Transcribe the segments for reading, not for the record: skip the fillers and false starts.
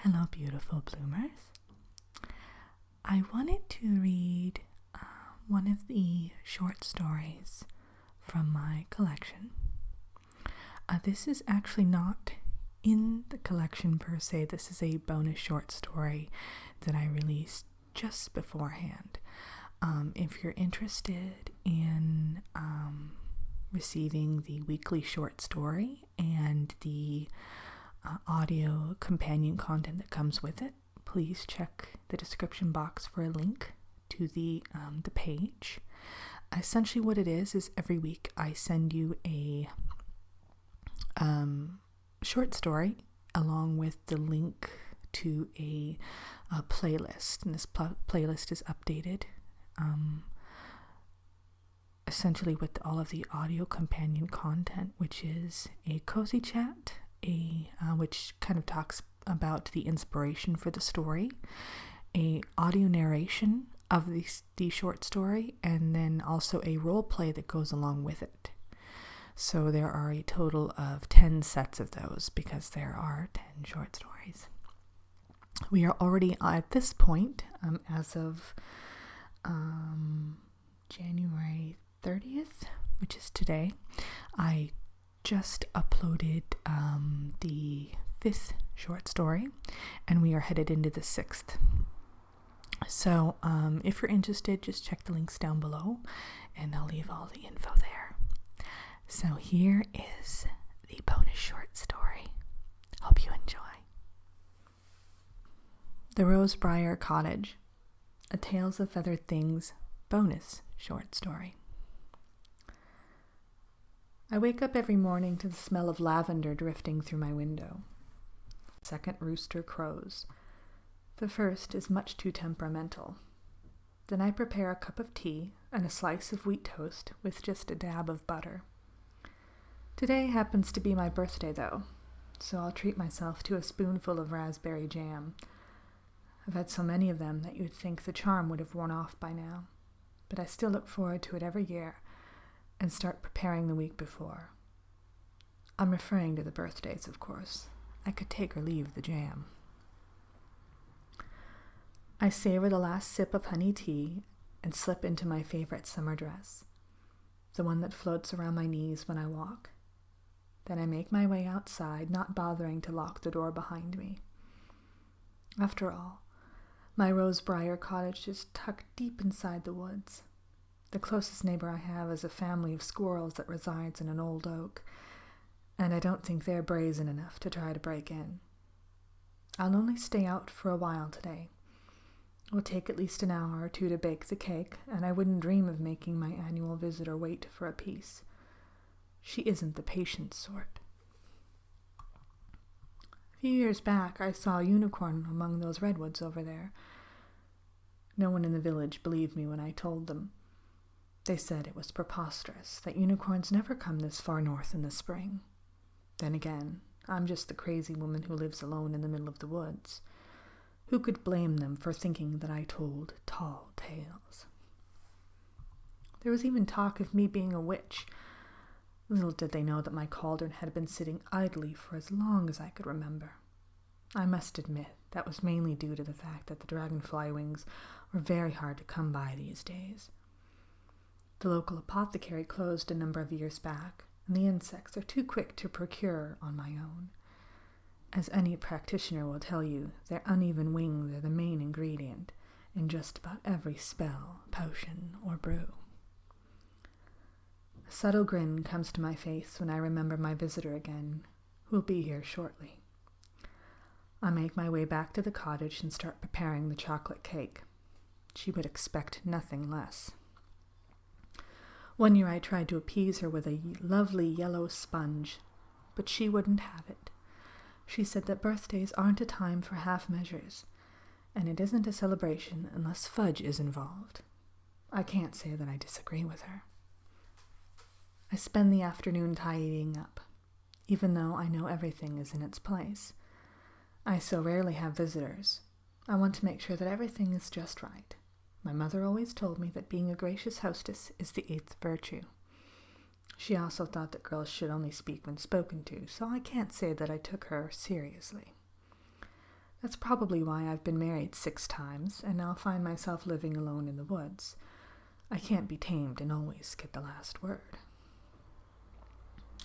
Hello, beautiful bloomers. I wanted to read one of the short stories from my collection. This is actually not in the collection per se. This is a bonus short story that I released just beforehand. If you're interested in receiving the weekly short story and the audio companion content that comes with it, please check the description box for a link to the page. Essentially what it is every week I send you a short story along with the link to a playlist, and this playlist is updated essentially with all of the audio companion content, which is a cozy chat, which kind of talks about the inspiration for the story, a audio narration of the short story, and then also a role play that goes along with it. So there are a total of 10 sets of those because there are 10 short stories. We are already at this point, as of January 30th, which is today. I just uploaded the 5th short story, and we are headed into the 6th. So if you're interested, just check the links down below, and I'll leave all the info there. So here is the bonus short story. Hope you enjoy. The Rosebriar Cottage, a Tales of Feathered Things bonus short story. I wake up every morning to the smell of lavender drifting through my window. The second rooster crows. The first is much too temperamental. Then I prepare a cup of tea and a slice of wheat toast with just a dab of butter. Today happens to be my birthday, though, so I'll treat myself to a spoonful of raspberry jam. I've had so many of them that you'd think the charm would have worn off by now, but I still look forward to it every year and start preparing the week before. I'm referring to the birthdays, of course. I could take or leave the jam. I savor the last sip of honey tea and slip into my favorite summer dress, the one that floats around my knees when I walk. Then I make my way outside, not bothering to lock the door behind me. After all, my Rosebriar cottage is tucked deep inside the woods. The closest neighbor I have is a family of squirrels that resides in an old oak, and I don't think they're brazen enough to try to break in. I'll only stay out for a while today. It will take at least an hour or two to bake the cake, and I wouldn't dream of making my annual visitor wait for a piece. She isn't the patient sort. A few years back, I saw a unicorn among those redwoods over there. No one in the village believed me when I told them. They said it was preposterous, that unicorns never come this far north in the spring. Then again, I'm just the crazy woman who lives alone in the middle of the woods. Who could blame them for thinking that I told tall tales? There was even talk of me being a witch. Little did they know that my cauldron had been sitting idly for as long as I could remember. I must admit that was mainly due to the fact that the dragonfly wings were very hard to come by these days. The local apothecary closed a number of years back, and the insects are too quick to procure on my own. As any practitioner will tell you, their uneven wings are the main ingredient in just about every spell, potion, or brew. A subtle grin comes to my face when I remember my visitor again, who will be here shortly. I make my way back to the cottage and start preparing the chocolate cake. She would expect nothing less. One year I tried to appease her with a lovely yellow sponge, but she wouldn't have it. She said that birthdays aren't a time for half measures, and it isn't a celebration unless fudge is involved. I can't say that I disagree with her. I spend the afternoon tidying up, even though I know everything is in its place. I so rarely have visitors. I want to make sure that everything is just right. My mother always told me that being a gracious hostess is the 8th virtue. She also thought that girls should only speak when spoken to, so I can't say that I took her seriously. That's probably why I've been married 6 times and now find myself living alone in the woods. I can't be tamed and always get the last word.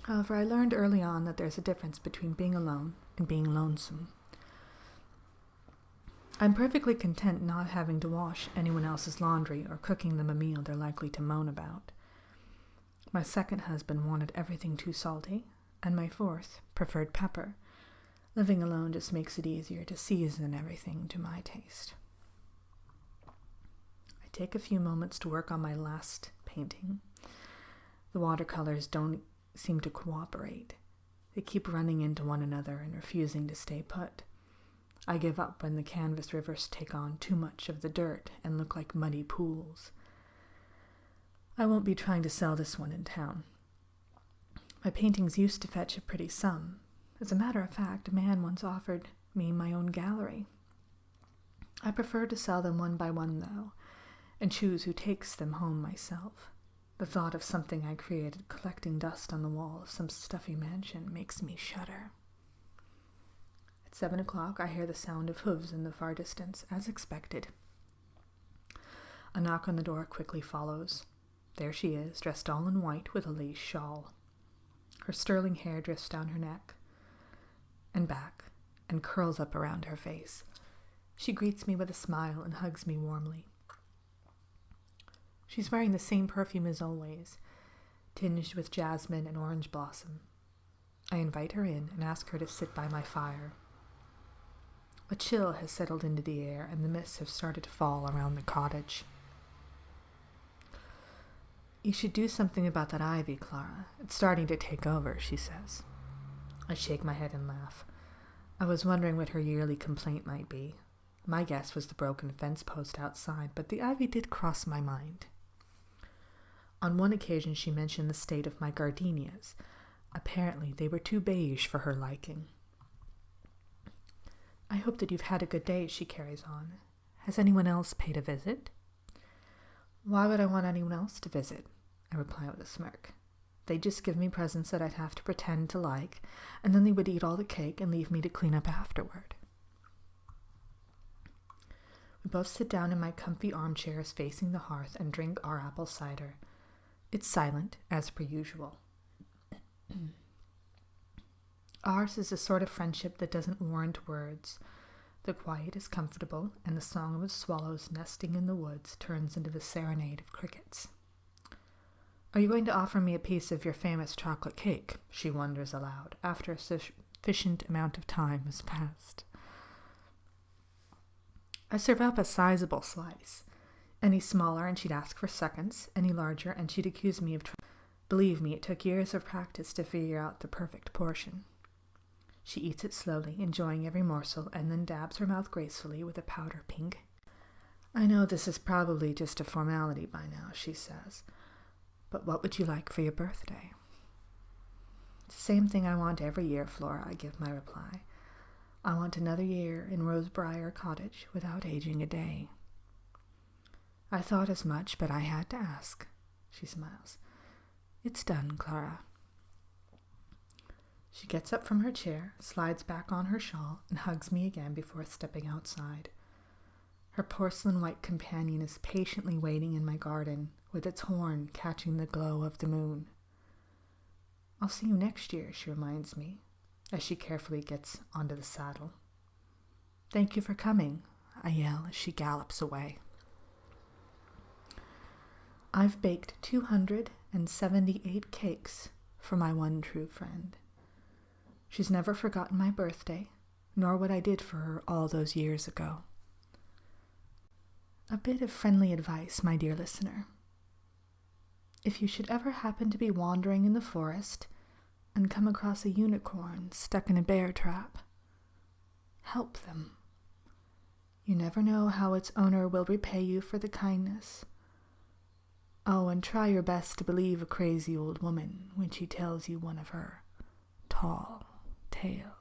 However, I learned early on that there's a difference between being alone and being lonesome. I'm perfectly content not having to wash anyone else's laundry or cooking them a meal they're likely to moan about. My second husband wanted everything too salty, and my fourth preferred pepper. Living alone just makes it easier to season everything to my taste. I take a few moments to work on my last painting. The watercolors don't seem to cooperate. They keep running into one another and refusing to stay put. I give up when the canvas rivers take on too much of the dirt and look like muddy pools. I won't be trying to sell this one in town. My paintings used to fetch a pretty sum. As a matter of fact, a man once offered me my own gallery. I prefer to sell them one by one, though, and choose who takes them home myself. The thought of something I created collecting dust on the wall of some stuffy mansion makes me shudder. At 7 o'clock, I hear the sound of hooves in the far distance, as expected. A knock on the door quickly follows. There she is, dressed all in white with a lace shawl. Her sterling hair drifts down her neck and back and curls up around her face. She greets me with a smile and hugs me warmly. She's wearing the same perfume as always, tinged with jasmine and orange blossom. I invite her in and ask her to sit by my fire. A chill has settled into the air, and the mists have started to fall around the cottage. You should do something about that ivy, Clara. It's starting to take over, she says. I shake my head and laugh. I was wondering what her yearly complaint might be. My guess was the broken fence post outside, but the ivy did cross my mind. On one occasion she mentioned the state of my gardenias. Apparently they were too beige for her liking. I hope that you've had a good day, she carries on. Has anyone else paid a visit? Why would I want anyone else to visit? I reply with a smirk. They'd just give me presents that I'd have to pretend to like, and then they would eat all the cake and leave me to clean up afterward. We both sit down in my comfy armchairs facing the hearth and drink our apple cider. It's silent, as per usual. Ours is a sort of friendship that doesn't warrant words. The quiet is comfortable, and the song of the swallows nesting in the woods turns into the serenade of crickets. Are you going to offer me a piece of your famous chocolate cake? She wonders aloud, after a sufficient amount of time has passed. I serve up a sizable slice. Any smaller and she'd ask for seconds, any larger and she'd accuse me of Believe me, it took years of practice to figure out the perfect portion. She eats it slowly, enjoying every morsel, and then dabs her mouth gracefully with a powder pink. I know this is probably just a formality by now, she says, but what would you like for your birthday? It's the same thing I want every year, Flora, I give my reply. I want another year in Rosebriar Cottage without aging a day. I thought as much, but I had to ask. She smiles. It's done, Clara. She gets up from her chair, slides back on her shawl, and hugs me again before stepping outside. Her porcelain white companion is patiently waiting in my garden, with its horn catching the glow of the moon. I'll see you next year, she reminds me, as she carefully gets onto the saddle. Thank you for coming, I yell as she gallops away. I've baked 278 cakes for my one true friend. She's never forgotten my birthday, nor what I did for her all those years ago. A bit of friendly advice, my dear listener. If you should ever happen to be wandering in the forest and come across a unicorn stuck in a bear trap, help them. You never know how its owner will repay you for the kindness. Oh, and try your best to believe a crazy old woman when she tells you one of her tall tales.